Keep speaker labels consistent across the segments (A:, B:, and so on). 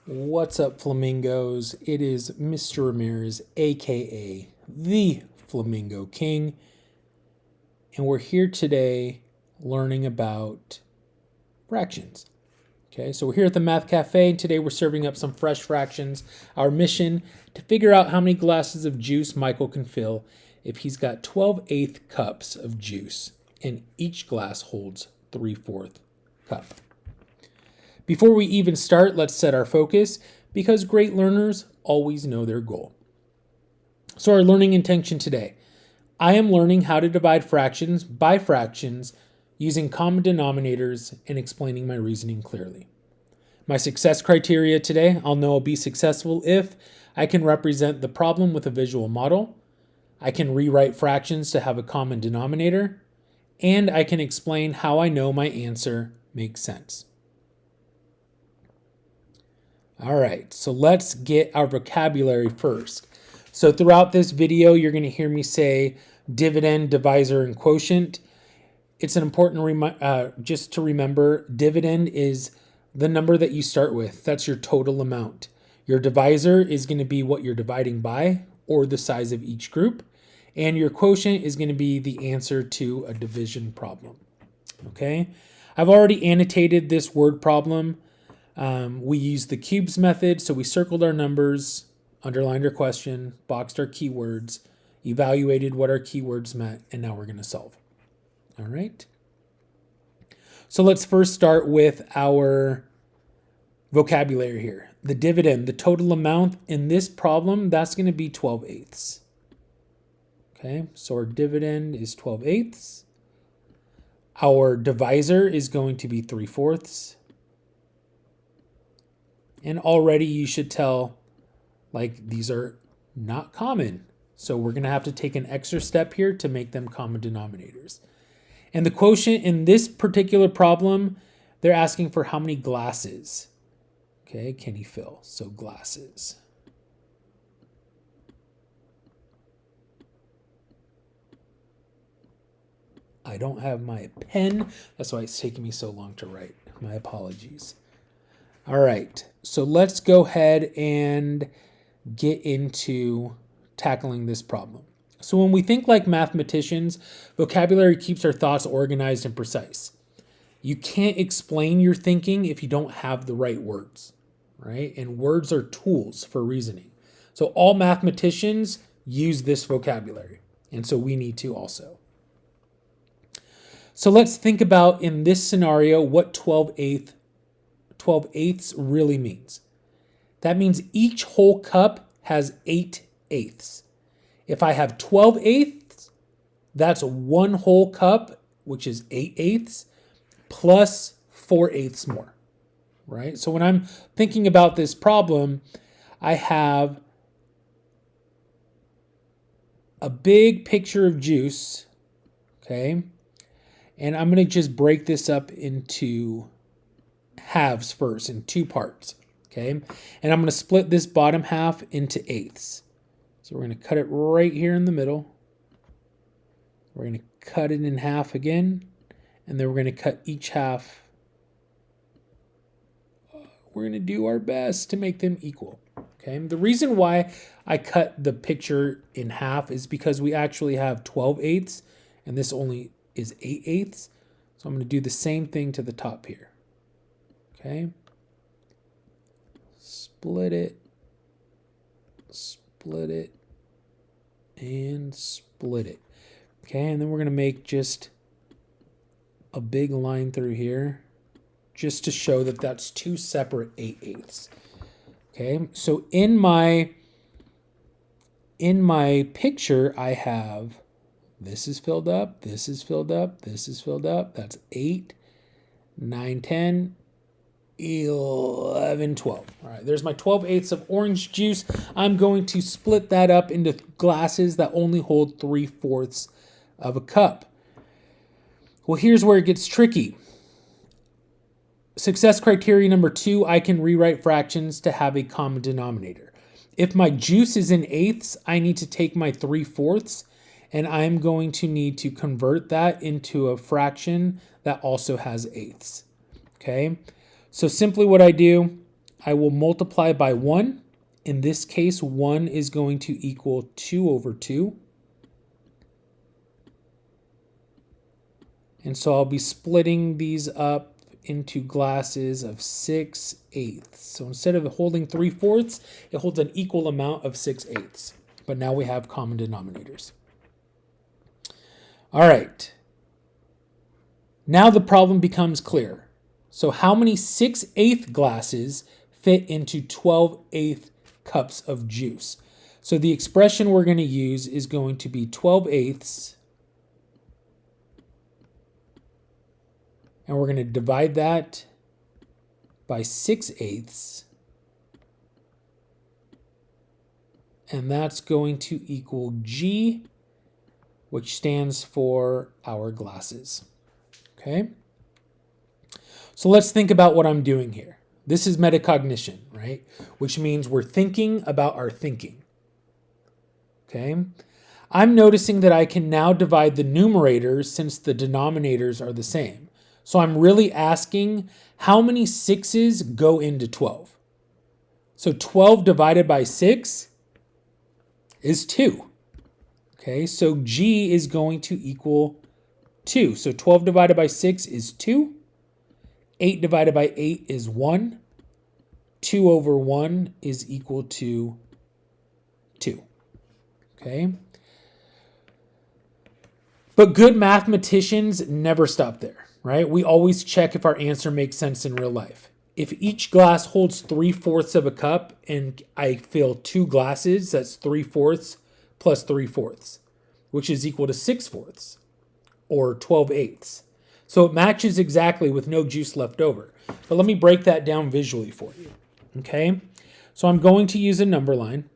A: What's up, Flamingos? It is Mr. Ramirez, aka the Flamingo King, and we're here today learning about fractions. Okay, so we're here at the Math Cafe, and today we're serving up some fresh fractions. Our mission to figure out how many glasses of juice Michael can fill if he's got 12/8 cups of juice, and each glass holds 3/4 cup. Before we even start, let's set our focus because great learners always know their goal. So, our learning intention today, I am learning how to divide fractions by fractions using common denominators and explaining my reasoning clearly. My success criteria today, I'll know I'll be successful if I can represent the problem with a visual model, I can rewrite fractions to have a common denominator, and I can explain how I know my answer makes sense. All right, so let's get our vocabulary first. So throughout this video, you're going to hear me say dividend, divisor, and quotient. It's an important just to remember, dividend is the number that you start with. That's your total amount. Your divisor is going to be what you're dividing by, or the size of each group. And your quotient is going to be the answer to a division problem. Okay, I've already annotated this word problem. We used the cubes method, so we circled our numbers, underlined our question, boxed our keywords, evaluated what our keywords meant, and now we're going to solve. All right. So let's first start with our vocabulary here. The dividend, the total amount in this problem, that's going to be 12/8. Okay, so our dividend is 12/8. Our divisor is going to be 3/4. And already you should tell, like, these are not common. So we're going to have to take an extra step here to make them common denominators. And the quotient in this particular problem, they're asking for how many glasses. Okay, can he fill? So glasses. I don't have my pen. That's why it's taking me so long to write. My apologies. All right, so let's go ahead and get into tackling this problem. So when we think like mathematicians, vocabulary keeps our thoughts organized and precise. You can't explain your thinking if you don't have the right words, right? And words are tools for reasoning. So all mathematicians use this vocabulary, and so we need to also. So let's think about in this scenario what 12/8 really means. That means each whole cup has 8/8. If I have 12/8, that's one whole cup, which is 8/8, plus 4/8 more, right? So when I'm thinking about this problem, I have a big picture of juice, okay? And I'm going to just break this up into halves first, in two parts, okay? And I'm going to split this bottom half into eighths. So we're going to cut it right here in the middle. We're going to cut it in half again, and then we're going to cut each half. We're going to do our best to make them equal, okay? The reason why I cut the picture in half is because we actually have 12/8, and this only is 8/8. So I'm going to do the same thing to the top here. Okay, split it, and split it. Okay, and then we're going to make just a big line through here just to show that that's two separate 8/8. Okay, so in my picture, I have this is filled up, this is filled up, this is filled up. That's 8, 9, 10, 11, 12. All right, there's my 12/8 of orange juice. I'm going to split that up into glasses that only hold 3/4 of a cup. Well, here's where it gets tricky. Success criteria number 2, I can rewrite fractions to have a common denominator. If my juice is in eighths, I need to take my 3/4 and I'm going to need to convert that into a fraction that also has eighths. Okay, so simply what I do, I will multiply by 1. In this case, 1 is going to equal 2 over 2. And so I'll be splitting these up into glasses of 6/8. So instead of holding 3/4, it holds an equal amount of 6/8. But now we have common denominators. All right. Now the problem becomes clear. So how many 6/8 glasses fit into 12/8 cups of juice? So the expression we're going to use is going to be 12/8, and we're going to divide that by 6/8, and that's going to equal G, which stands for our glasses. Okay? So let's think about what I'm doing here. This is metacognition, right? Which means we're thinking about our thinking. Okay? I'm noticing that I can now divide the numerators since the denominators are the same. So I'm really asking how many 6's go into 12. So 12 divided by 6 is 2. Okay, so G is going to equal 2. So 12 divided by 6 is 2. 8 divided by 8 is 1. 2 over 1 is equal to 2. Okay? But good mathematicians never stop there, right? We always check if our answer makes sense in real life. If each glass holds 3/4 of a cup and I fill 2 glasses, that's 3/4 plus 3/4, which is equal to 6/4 or 12/8. So it matches exactly with no juice left over. But let me break that down visually for you. Okay? So I'm going to use a number line.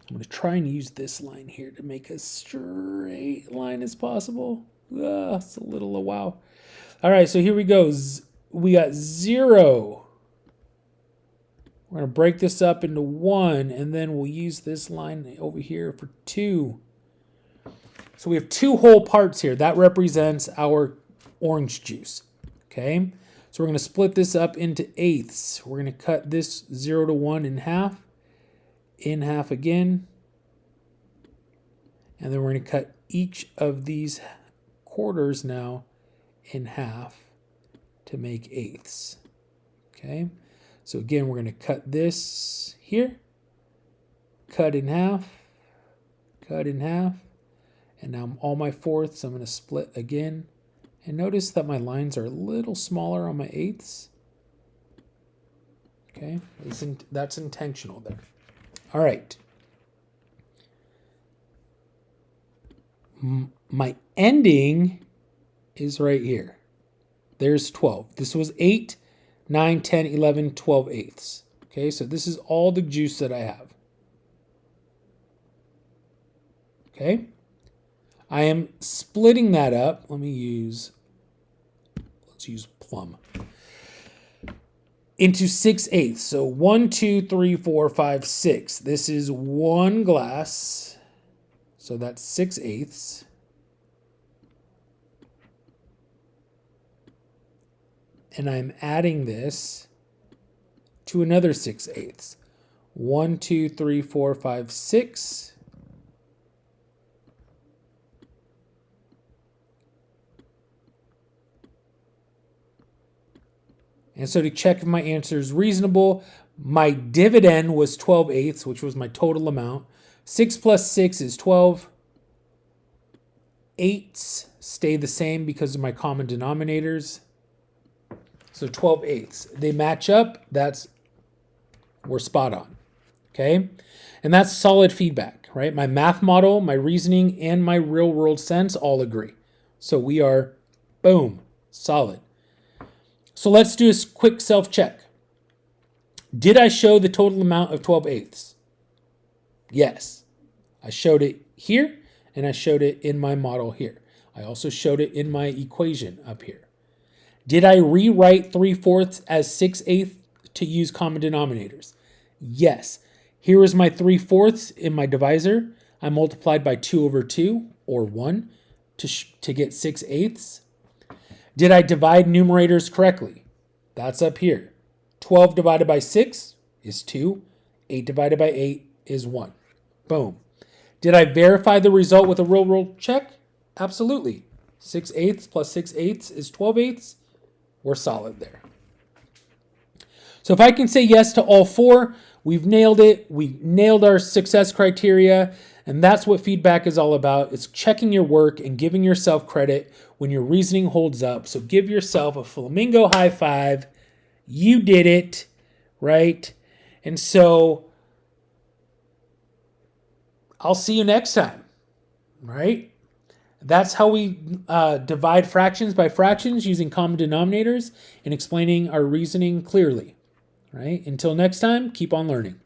A: I'm going to try and use this line here to make a straight line as possible. It's a little wow. All right, so here we go. We got 0. We're going to break this up into 1, and then we'll use this line over here for 2. So we have 2 whole parts here. That represents our orange juice. Okay? So we're going to split this up into 8ths. We're going to cut this 0 to 1 in half again. And then we're going to cut each of these quarters now in half to make 8ths. Okay? So again, we're going to cut this here, cut in half, and now all my 4ths I'm going to split again. And notice that my lines are a little smaller on my 8ths. Okay, that's intentional there. All right. My ending is right here. There's 12. This was 8, 9, 10, 11, 12/8. Okay, so this is all the juice that I have. Okay, I am splitting that up. Let's use plum. Into 6/8. So 1, 2, 3, 4, 5, 6. This is 1 glass. So that's 6/8. And I'm adding this to another 6/8. 1, 2, 3, 4, 5, 6. And so to check if my answer is reasonable, my dividend was 12/8, which was my total amount. 6 plus 6 is 12. 8s stay the same because of my common denominators. So 12/8. They match up. We're spot on. Okay? And that's solid feedback, right? My math model, my reasoning, and my real world sense all agree. So we are, boom, solid. So let's do a quick self-check. Did I show the total amount of 12/8? Yes. I showed it here, and I showed it in my model here. I also showed it in my equation up here. Did I rewrite 3/4 as 6/8 to use common denominators? Yes. Here is my 3/4 in my divisor. I multiplied by 2 over 2, or 1, to get 6/8. Did I divide numerators correctly? That's up here. 12 divided by 6 is 2. 8 divided by 8 is 1. Boom. Did I verify the result with a real world check? Absolutely. 6/8 plus 6/8 is 12/8. We're solid there. So if I can say yes to all 4, we've nailed it. We nailed our success criteria. And that's what feedback is all about. It's checking your work and giving yourself credit when your reasoning holds up. So give yourself a flamingo high five. You did it, right? And so I'll see you next time, right? That's how we divide fractions by fractions using common denominators and explaining our reasoning clearly, right? Until next time, keep on learning.